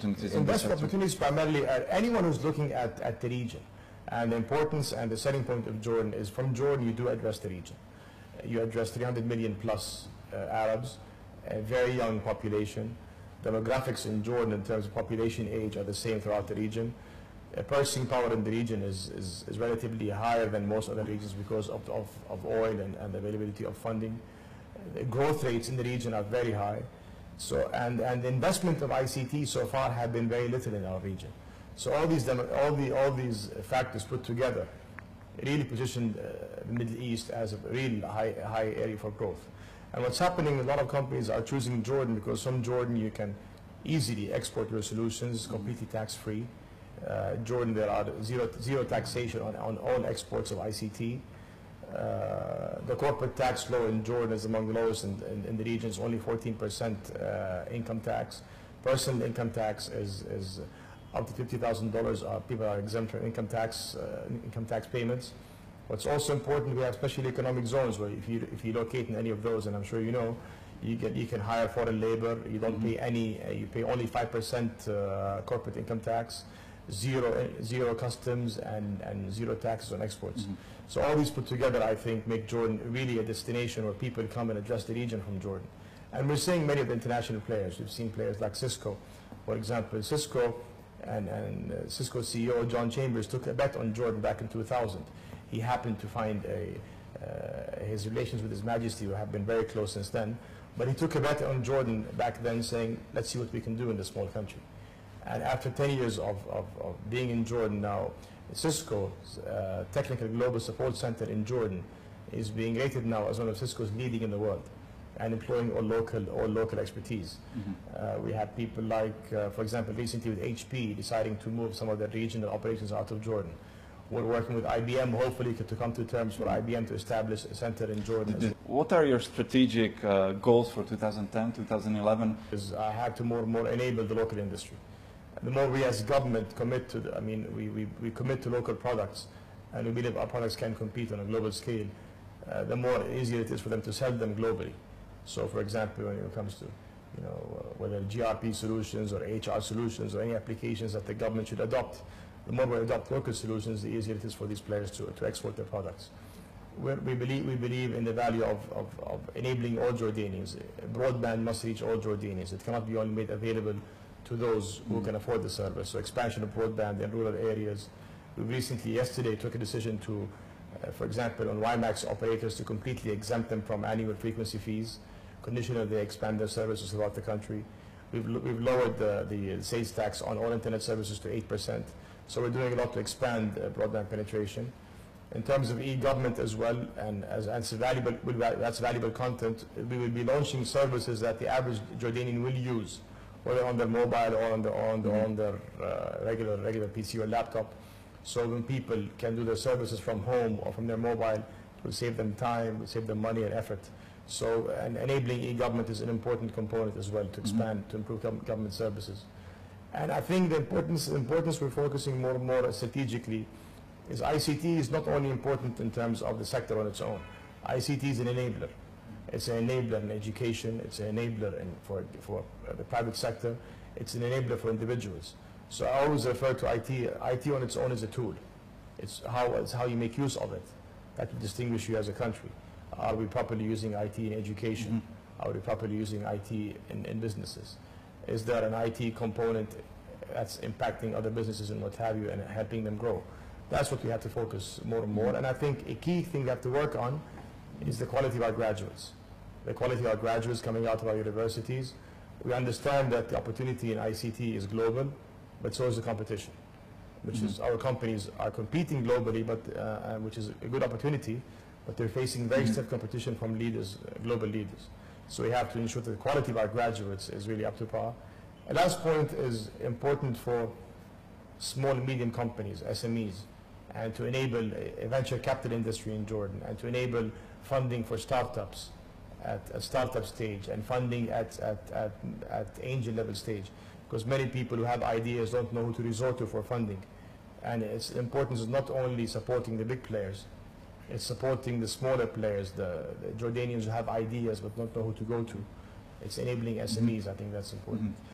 opportunities? Investment opportunities primarily are anyone who's looking at the region. And the importance and the selling point of Jordan is from Jordan you do address the region. You address 300 million plus Arabs, a very young population. Demographics in Jordan in terms of population age are the same throughout the region. Purchasing power in the region is relatively higher than most other regions because of oil and availability of funding. The growth rates in the region are very high. So, and the investment of ICT so far have been very little in our region. So all these factors put together really position the Middle East as a real high area for growth. And what's happening, a lot of companies are choosing Jordan because from Jordan you can easily export your solutions completely tax-free. Jordan, there are zero taxation on all exports of ICT. The corporate tax law in Jordan is among the lowest in the region. It's only 14% income tax. Personal income tax is up to $50,000. People are exempt from income tax payments. What's also important, we have special economic zones where if you locate in any of those, and I'm sure you know, you can hire foreign labor. You don't pay any. You pay only 5% corporate income tax, zero customs, and zero taxes on exports. So all these put together, I think, make Jordan really a destination where people come and address the region from Jordan. And we're seeing many of the international players. We've seen players like Cisco, for example. Cisco and Cisco CEO John Chambers took a bet on Jordan back in 2000. He happened to find his relations with His Majesty have been very close since then. But he took a bet on Jordan back then, saying, let's see what we can do in this small country. And after 10 years of being in Jordan now, Cisco's Technical Global Support Center in Jordan is being rated now as one of Cisco's leading in the world and employing all local expertise. We have people like, for example, recently with HP deciding to move some of their regional operations out of Jordan. We're working with IBM, hopefully, to come to terms for IBM to establish a center in Jordan. What are your strategic goals for 2010, 2011? I have to more and more enable the local industry. The more we as government commit to, we commit to local products, and we believe our products can compete on a global scale, the more easier it is for them to sell them globally. So, for example, when it comes to, whether GRP solutions or HR solutions or any applications that the government should adopt, the more we adopt local solutions, the easier it is for these players to export their products. We believe in the value of enabling all Jordanians. Broadband must reach all Jordanians. It cannot be only made available to those who can afford the service. So expansion of broadband in rural areas. We recently, yesterday, took a decision to, for example, on WiMAX operators to completely exempt them from annual frequency fees, conditional they expand their services throughout the country. We've lowered the sales tax on all internet services to 8%. So we're doing a lot to expand broadband penetration. In terms of e-government as well, and that's valuable content, we will be launching services that the average Jordanian will use, whether on their mobile or on their regular PC or laptop. So when people can do their services from home or from their mobile, it will save them time, will save them money and effort. So and enabling e-government is an important component as well to expand, to improve government services. And I think the importance we're focusing more and more strategically is ICT is not only important in terms of the sector on its own. ICT is an enabler. It's an enabler in education. It's an enabler for the private sector. It's an enabler for individuals. So I always refer to IT. IT on its own is a tool. It's how you make use of it that will distinguish you as a country. Are we properly using IT in education? Are we properly using IT in businesses? Is there an IT component that's impacting other businesses and what have you and helping them grow? That's what we have to focus more and more. And I think a key thing we have to work on is the quality of our graduates. The quality of our graduates coming out of our universities. We understand that the opportunity in ICT is global, but so is the competition, which is our companies are competing globally, but which is a good opportunity, but they're facing very stiff competition from leaders, global leaders. So we have to ensure that the quality of our graduates is really up to par. A last point is important for small and medium companies, SMEs, and to enable a venture capital industry in Jordan, and to enable funding for startups at a startup stage and funding at angel level stage, because many people who have ideas don't know who to resort to for funding. And its importance is not only supporting the big players, it's supporting the smaller players, the Jordanians who have ideas but don't know who to go to. It's enabling SMEs. I think that's important.